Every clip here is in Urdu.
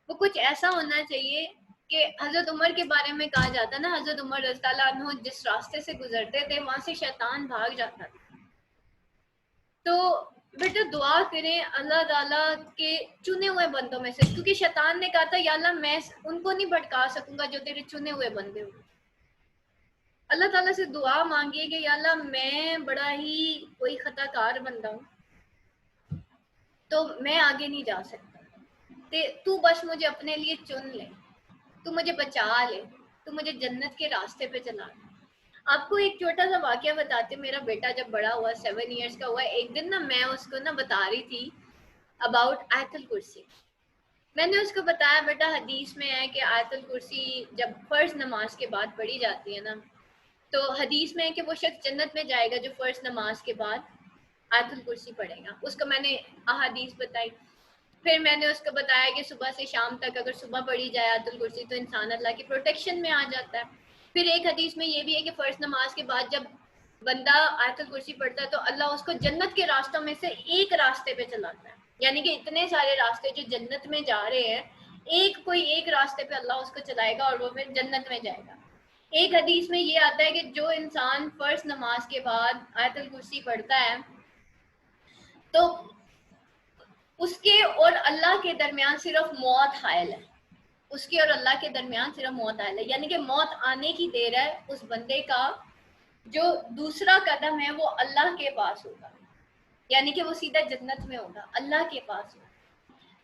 وہ کچھ ایسا ہونا چاہیے کہ حضرت عمر کے بارے میں کہا جاتا نا، حضرت عمر رضی اللہ عنہ جس راستے سے گزرتے تھے وہاں سے شیطان بھاگ جاتا تھا. تو بیٹا دعا کریں اللہ تعالیٰ کے چنے ہوئے بندوں میں سے، کیونکہ شیطان نے کہا تھا یا اللہ میں ان کو نہیں بھٹکا سکوں گا جو تیرے چنے ہوئے بندے ہوں. اللہ تعالیٰ سے دعا مانگیے کہ یا اللہ میں بڑا ہی کوئی خطا کار بندہ ہوں تو میں آگے نہیں جا سکتا، تو بس مجھے اپنے لیے چن لے، تو مجھے بچا لے، تو مجھے جنت کے راستے پہ چلا لے. آپ کو ایک چھوٹا سا واقعہ بتاتے، میرا بیٹا جب بڑا ہوا 7 ایئرس کا ہوا، ایک دن نا میں اس کو نا بتا رہی تھی اباؤٹ آیت الکرسی. میں نے اس کو بتایا بیٹا حدیث میں ہے کہ آیت الکرسی جب فرض نماز کے بعد پڑھی جاتی ہے نا، تو حدیث میں ہے کہ وہ شخص جنت میں جائے گا جو فرض نماز کے بعد آیت الکرسی پڑھے گا. اس کو میں نے احادیث بتائی. پھر میں نے اس کو بتایا کہ صبح سے شام تک اگر صبح پڑھی جائے آیت الکرسی تو انسان اللہ کی پروٹیکشن میں آ جاتا ہے. پھر ایک حدیث میں یہ بھی ہے کہ فرض نماز کے بعد جب بندہ آیت الکرسی پڑھتا ہے تو اللہ اس کو جنت کے راستوں میں سے ایک راستے پہ چلاتا ہے. یعنی کہ اتنے سارے راستے جو جنت میں جا رہے ہیں، کوئی ایک راستے پہ اللہ اس کو چلائے گا اور وہ پھر جنت میں جائے گا. ایک حدیث میں یہ آتا ہے کہ جو انسان فرض نماز کے بعد آیت الکرسی پڑھتا ہے تو اس کے اور اللہ کے درمیان صرف موت حائل ہے. اس کے اور اللہ کے درمیان صرف موت حائل ہے، یعنی کہ موت آنے کی دیر ہے اس بندے کا جو دوسرا قدم ہے وہ اللہ کے پاس ہوگا، یعنی کہ وہ سیدھا جنت میں ہوگا، اللہ کے پاس ہوگا.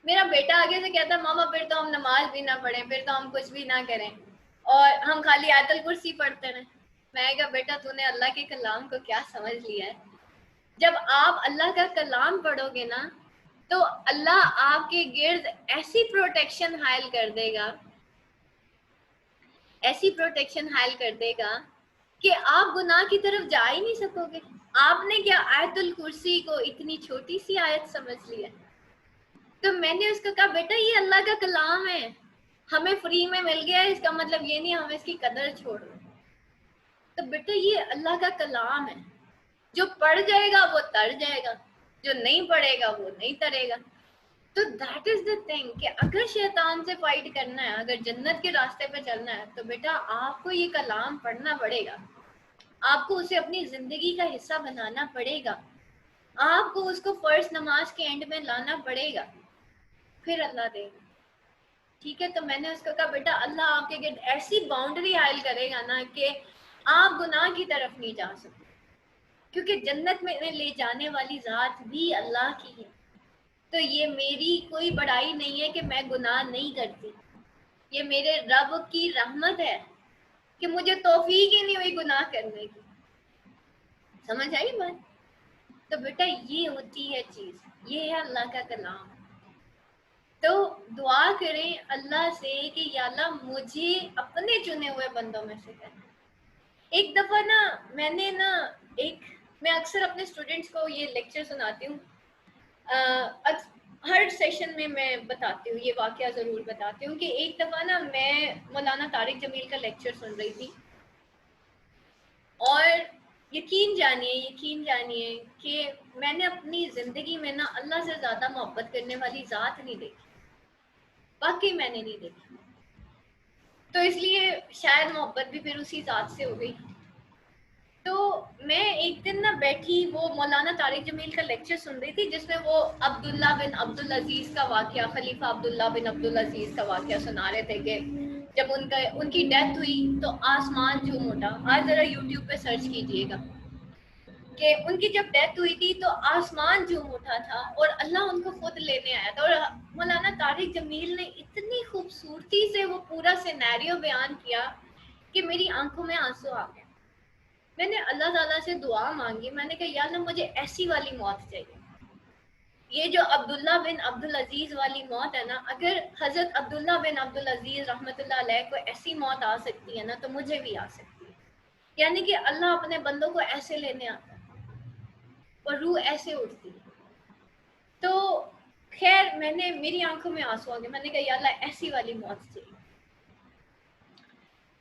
میرا بیٹا آگے سے کہتا ماما پھر تو ہم نماز بھی نہ پڑھیں، پھر تو ہم کچھ بھی نہ کریں اور ہم خالی آیت الکرسی پڑھتے رہیں. میں کہا بیٹا تو نے اللہ کے کلام کو کیا سمجھ لیا ہے؟ جب آپ اللہ کا کلام پڑھو گے نا تو اللہ آپ کے گرد ایسی پروٹیکشن حائل کر دے گا، ایسی پروٹیکشن حائل کر دے گا کہ آپ گناہ کی طرف جا ہی نہیں سکو گے. آپ نے کیا آیت الکرسی کو اتنی چھوٹی سی آیت سمجھ لیا؟ تو میں نے اس کو کہا بیٹا یہ اللہ کا کلام ہے، ہمیں فری میں مل گیا ہے، اس کا مطلب یہ نہیں ہمیں اس کی قدر چھوڑ دو. تو بیٹا یہ اللہ کا کلام ہے، جو پڑھ جائے گا وہ تر جائے گا، جو نہیں پڑھے گا وہ نہیں ترے گا. تو دیٹ از دا تھنگ کہ اگر شیطان سے فائٹ کرنا ہے، اگر جنت کے راستے پہ چلنا ہے تو بیٹا آپ کو یہ کلام پڑھنا پڑے گا، آپ کو اسے اپنی زندگی کا حصہ بنانا پڑے گا، آپ کو اس کو فرض نماز کے اینڈ میں لانا پڑے گا، پھر اللہ دے گا. ٹھیک ہے؟ تو میں نے اس کو کہا بیٹا اللہ آپ کے گرد ایسی باؤنڈری حائل کرے گا نا کہ آپ گناہ کی طرف نہیں جا سکتے، کیونکہ جنت میں لے جانے والی ذات بھی اللہ کی ہے. تو یہ میری کوئی بڑائی نہیں ہے کہ میں گناہ نہیں کرتی، یہ میرے رب کی رحمت ہے کہ مجھے توفیق ہی نہیں ہوئی گناہ کرنے کی. سمجھ آئی بات؟ تو بیٹا یہ ہوتی ہے چیز، یہ ہے اللہ کا کلام. تو دعا کریں اللہ سے کہ یا اللہ مجھے اپنے چنے ہوئے بندوں میں سے کریں. ایک دفعہ نا میں اکثر اپنے اسٹوڈنٹس کو یہ لیکچر سناتی ہوں، ہر سیشن میں بتاتی ہوں، یہ واقعہ ضرور بتاتی ہوں کہ ایک دفعہ نا میں مولانا طارق جمیل کا لیکچر سن رہی تھی اور یقین جانیے کہ میں نے اپنی زندگی میں نا اللہ سے زیادہ محبت کرنے والی ذات نہیں دیکھی، واقعی میں نے نہیں دیکھی. تو اس لیے شاید محبت بھی پھر اسی ذات سے ہو گئی. تو میں ایک دن نا بیٹھی، وہ مولانا طارق جمیل کا لیکچر سن رہی تھی جس میں وہ عبداللہ بن عبدالعزیز کا واقعہ، خلیفہ عبداللہ بن عبدالعزیز کا واقعہ سنا رہے تھے کہ جب ان کی ڈیتھ ہوئی تو آسمان جھوم اٹھا. آج ذرا یوٹیوب پہ سرچ کیجئے گا کہ ان کی جب ڈیتھ ہوئی تھی تو آسمان جھوم اٹھا تھا اور اللہ ان کو خود لینے آیا تھا. اور مولانا طارق جمیل نے اتنی خوبصورتی سے وہ پورا سینیریو بیان کیا کہ میری آنکھوں میں آنسو آ گئے. میں نے اللہ تعالیٰ سے دعا مانگی، میں نے کہا یا اللہ مجھے ایسی والی موت چاہیے. یہ جو عبداللہ بن عبدالعزیز والی موت ہے نا، اگر حضرت عبداللہ بن عبدالعزیز رحمۃ اللہ علیہ کو ایسی موت آ سکتی ہے نا تو مجھے بھی آ سکتی ہے. یعنی کہ اللہ اپنے بندوں کو ایسے لینے آتا ہے اور روح ایسے اٹھتی ہے. تو خیر میری آنکھوں میں آنسو آ گئے. میں نے کہا یا اللہ ایسی والی موت چاہیے.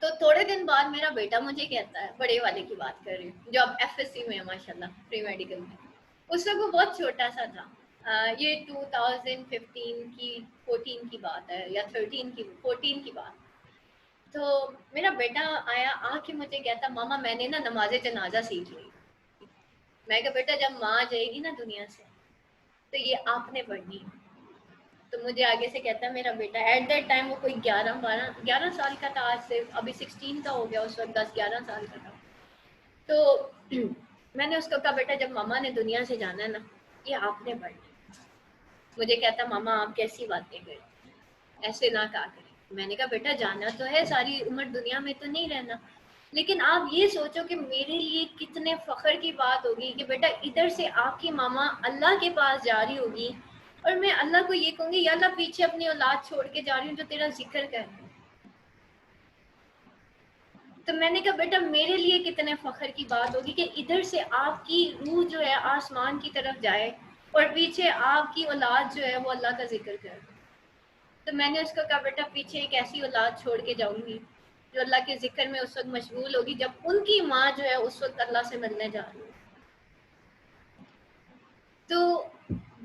تو تھوڑے دن بعد میرا بیٹا مجھے کہتا ہے، بڑے والے کی بات کر رہی ہوں جو اب FSC میں ہے ماشاءاللہ، پری میڈیکل میں. اس وقت وہ بہت چھوٹا سا تھا. یہ 2015 کی 14 کی بات ہے یا 14 کی بات. تو میرا بیٹا آیا، آ کے مجھے کہتا ماما میں نے نا نماز جنازہ سیکھ لی. میں کہا بیٹا جب ماں جائے گی نا دنیا سے تو یہ آپ نے پڑھنی ہے. تو مجھے آگے سے کہتا ہے میرا بیٹا، ایٹ دیٹ ٹائم وہ کوئی 11 سال کا تھا، آج سے ابھی 16 کا ہو گیا، اس وقت 10-11 سال کا تھا. تو میں نے اس کو کہا بیٹا جب ماما نے دنیا سے جانا ہے نا یہ آپ نے پڑھنا ہے. مجھے کہتا ماما آپ کیسی باتیں کریں، ایسے نہ کہا کریں. میں نے کہا بیٹا جانا تو ہے، ساری عمر دنیا میں تو نہیں رہنا، لیکن آپ یہ سوچو کہ میرے لیے کتنے فخر کی بات ہوگی کہ بیٹا ادھر سے آپ کی ماما اللہ کے پاس جا رہی ہوگی اور میں اللہ کو یہ کہوں گی یا اللہ پیچھے اپنی اولاد چھوڑ کے جا رہی ہوں جو تیرا ذکر کر. تو میں نے کہا بیٹا میرے لیے کتنے فخر کی بات ہوگی کہ ادھر سے آپ کی روح جو ہے آسمان کی طرف جائے اور پیچھے آپ کی اولاد جو ہے وہ اللہ کا ذکر کرے. تو میں نے اس کو کہا بیٹا پیچھے ایک ایسی اولاد چھوڑ کے جاؤں گی جو اللہ کے ذکر میں اس وقت مشغول ہوگی جب ان کی ماں جو ہے اس وقت اللہ سے ملنے جا رہی ہے. تو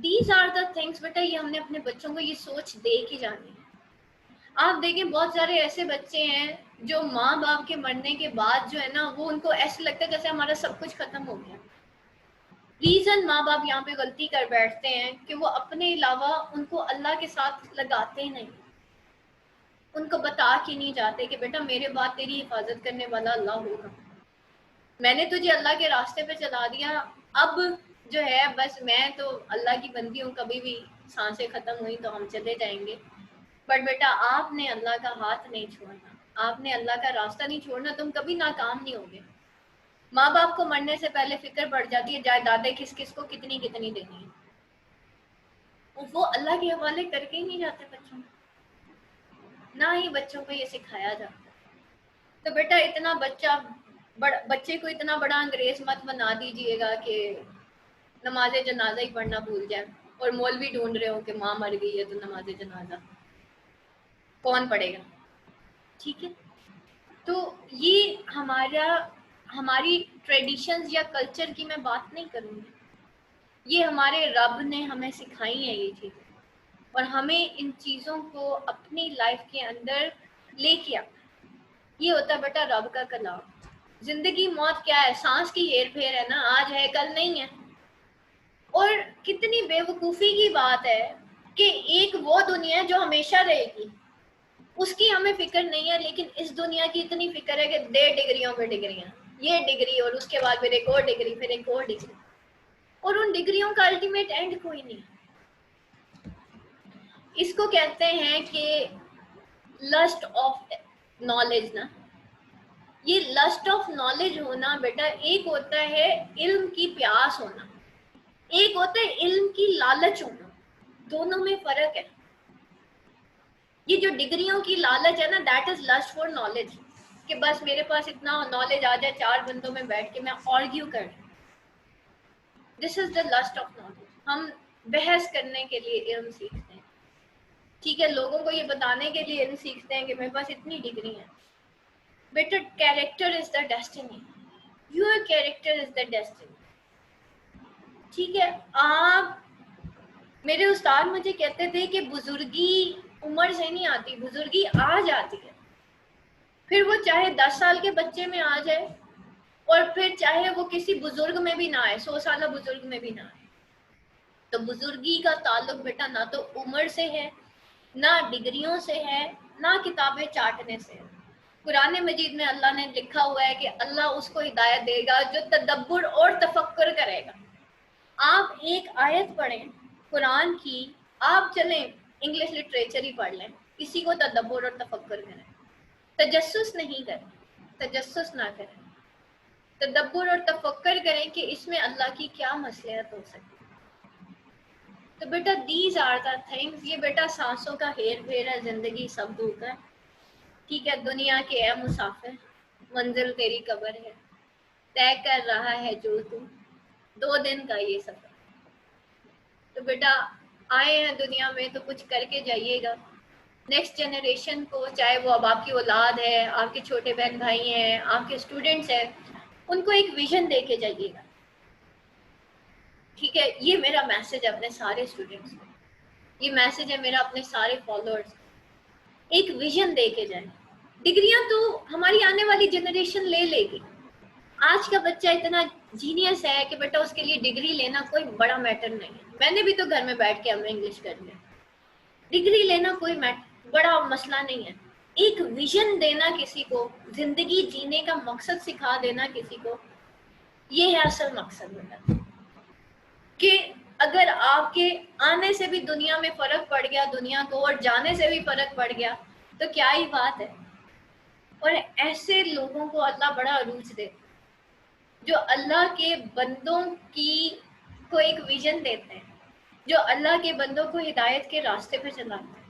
دیز آر دا تھنگس بیٹا، یہ ہم نے اپنے بچوں کو یہ سوچ دے کے جانی ہے. آپ دیکھیں بہت سارے ایسے بچے ہیں جو ماں باپ کے مرنے کے بعد جو ہے نا وہ ان کو ایسے لگتا ہے جیسے ہمارا سب کچھ ختم ہو گیا. ریزن ماں باپ یہاں پہ غلطی کر بیٹھتے ہیں کہ وہ اپنے علاوہ ان کو اللہ کے ساتھ لگاتے نہیں، ان کو بتا کے نہیں جاتے کہ بیٹا میرے بعد تیری حفاظت کرنے والا اللہ ہوگا، میں نے تجھے اللہ کے راستے پہ چلا دیا، اب جو ہے بس میں تو اللہ کی بندی ہوں، کبھی بھی سانسیں ختم ہوئی تو ہم چلے جائیں گے، بٹ بیٹا آپ نے اللہ کا ہاتھ نہیں چھوڑنا، آپ نے اللہ کا راستہ نہیں چھوڑنا، تم کبھی ناکام نہیں ہوگے. ماں باپ کو مرنے سے پہلے فکر پڑ جاتی ہے جائیدادیں کس کس کو کتنی کتنی دینی ہے، وہ اللہ کے حوالے کر کے ہی نہیں جاتے بچوں کو، نہ ہی بچوں کو یہ سکھایا جاتا. تو بیٹا اتنا بچے کو اتنا بڑا انگریز مت بنا دیجیے گا کہ نماز جنازہ ہی پڑھنا بھول جائے اور مولوی ڈھونڈ رہے ہو کہ ماں مر گئی ہے تو نماز جنازہ کون پڑھے گا. ٹھیک ہے، تو یہ ہماری ٹریڈیشنز یا کلچر کی میں بات نہیں کروں گی، یہ ہمارے رب نے ہمیں سکھائی ہیں یہ چیزیں، اور ہمیں ان چیزوں کو اپنی لائف کے اندر لے کے آنا. یہ ہوتا ہے بیٹا رب کا کلام. زندگی موت کیا ہے، سانس کی ہیر پھیر ہے نا، آج ہے کل نہیں ہے. اور کتنی بے وقوفی کی بات ہے کہ ایک وہ دنیا ہے جو ہمیشہ رہے گی اس کی ہمیں فکر نہیں ہے، لیکن اس دنیا کی اتنی فکر ہے کہ 1.5 ڈگریوں پہ ڈگریاں، یہ ڈگری اور اس کے بعد پھر ایک اور ڈگری، پھر ایک اور ڈگری، اور ان ڈگریوں کا الٹیمیٹ اینڈ کوئی نہیں. اس کو کہتے ہیں کہ لسٹ آف نالج نا. یہ لسٹ آف نالج ہونا بیٹا ایک ہوتا ہے علم کی پیاس ہونا، ایک ہوتا ہے علم کی لالچ ہونا، دونوں میں فرق ہے. یہ جو ڈگریوں کی لالچ ہے نا that is list for knowledge, کہ بس میرے پاس اتنا نالج آ جائے 4 بندوں میں بیٹھ کے میں آرگیو کر رہا ہوں. دس از دا لسٹ آف نالج. ہم بحث کرنے کے لیے علم سیکھتے ہیں، ٹھیک ہے، لوگوں کو یہ بتانے کے لیے علم سیکھتے ہیں کہ میرے پاس اتنی ڈگری ہے. بیٹا character is the destiny, your character is the destiny. ٹھیک ہے، آپ میرے استاد مجھے کہتے تھے کہ بزرگی عمر سے نہیں آتی، بزرگی آ جاتی ہے، پھر وہ چاہے 10 سال کے بچے میں آ جائے اور پھر چاہے وہ کسی بزرگ میں بھی نہ آئے، 100 سالہ بزرگ میں بھی نہ آئے. تو بزرگی کا تعلق بیٹا نہ تو عمر سے ہے، نہ ڈگریوں سے ہے، نہ کتابیں چاٹنے سے. قرآن مجید میں اللہ نے لکھا ہوا ہے کہ اللہ اس کو ہدایت دے گا جو تدبر اور تفکر کرے گا. آپ ایک آیت پڑھیں قرآن کی، آپ چلیں انگلش لٹریچر ہی پڑھ لیں، کسی کو تدبر اور تفکر کریں، تجسس نہیں کریں، تجسس نہ کریں، تدبر اور تفکر کریں کہ اس میں اللہ کی کیا مصلحت ہو سکتی. تو بیٹا دیز آر دا تھنگس. یہ بیٹا سانسوں کا ہیر پھیر ہے، زندگی سب دھوکا ہے. ٹھیک ہے، دنیا کے اے مسافر، منزل تیری قبر ہے، طے کر رہا ہے جو تو 2 دن کا یہ سفر. تو بیٹا آئے ہیں دنیا میں تو کچھ کر کے جائیے گا. نیکسٹ جنریشن کو، چاہے وہ اب آپ کی اولاد ہے، آپ کے چھوٹے بہن بھائی ہیں، آپ کے اسٹوڈنٹس ہیں، ان کو ایک ویژن دے کے جائیے گا. ٹھیک ہے، یہ میرا میسج ہے اپنے سارے اسٹوڈینٹس کو، یہ میسج ہے میرا اپنے سارے فالوورس، ایک ویژن دے کے جائیں. ڈگریاں تو ہماری آنے والی جنریشن لے لے گی. آج کا بچہ اتنا جینیس ہے کہ بیٹا اس کے لیے ڈگری لینا کوئی بڑا میٹر نہیں ہے. میں نے بھی تو گھر میں بیٹھ کے ہمیں انگلش کر لیا. ڈگری لینا کوئی بڑا مسئلہ نہیں ہے. ایک ویژن دینا کسی کو، زندگی جینے کا مقصد سکھا دینا کسی کو، یہ ہے اصل مقصد بیٹا. کہ اگر آپ کے آنے سے بھی دنیا میں فرق پڑ گیا دنیا کو، اور جانے سے بھی فرق پڑ گیا، تو کیا ہی بات ہے. اور ایسے لوگوں کو اللہ بڑا عروج دے جو اللہ کے بندوں کو ایک ویژن دیتے ہیں، جو اللہ کے بندوں کو ہدایت کے راستے پہ چلاتے ہیں.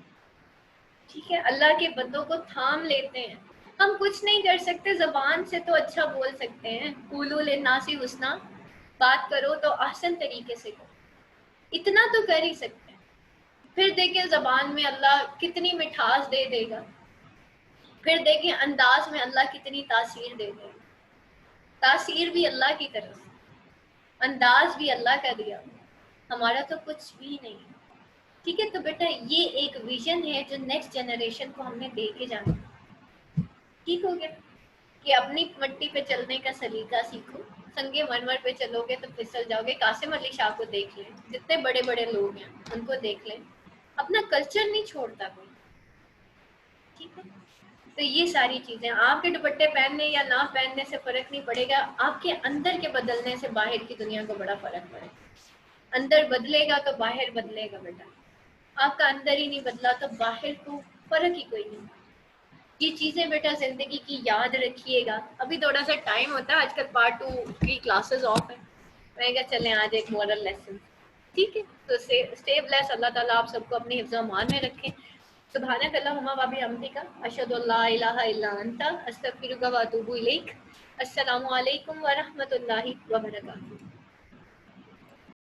ٹھیک ہے، اللہ کے بندوں کو تھام لیتے ہیں. ہم کچھ نہیں کر سکتے، زبان سے تو اچھا بول سکتے ہیں، قولوا للناس حسنا، بات کرو تو احسن طریقے سے کرو، اتنا تو کر ہی سکتے ہیں. پھر دیکھیں زبان میں اللہ کتنی مٹھاس دے دے گا، پھر دیکھیں انداز میں اللہ کتنی تاثیر دے دے گا. تاثیر بھی اللہ کی طرف، انداز بھی اللہ کا دیا، ہمارا تو کچھ بھی نہیں ہے. ٹھیک ہے، تو بیٹا یہ ایک ویژن ہے جو نیکسٹ جنریشن کو ہم نے دے کے جانا. ٹھیک ہو گیا کہ اپنی مٹی پہ چلنے کا سلیقہ سیکھو. سنگے مرمر پہ چلو گے تو پھسل جاؤ گے. قاسم علی شاہ کو دیکھ لیں، جتنے بڑے بڑے لوگ ہیں ان کو دیکھ لیں، اپنا کلچر نہیں چھوڑتا کوئی. ٹھیک ہے، تو یہ ساری چیزیں آپ کے دوپٹے پہننے یا نہ پہننے سے فرق نہیں پڑے گا، آپ کے اندر کے بدلنے سے باہر کی دنیا کو بڑا فرق پڑے گا. اندر بدلے گا تو باہر بدلے گا بیٹا. آپ کا اندر ہی نہیں بدلا تو باہر کو فرق ہی کوئی نہیں. یہ چیزیں بیٹا زندگی کی یاد رکھیے گا. ابھی تھوڑا سا ٹائم ہوتا ہے، آج کل پارٹ 2 کی کلاسز آف ہیں، میں کہا چلیں آج ایک مورل لیسن. ٹھیک ہے، تو اسٹے بلیس. اللہ تعالیٰ آپ سب کو اپنی حفظ و امان میں رکھیں. سبحانک اللہم و بحمدک، اشہد ان لا الہ الا انت، استغفرک و اتوب الیک. السلام علیکم ورحمۃ اللہ وبرکاتہ.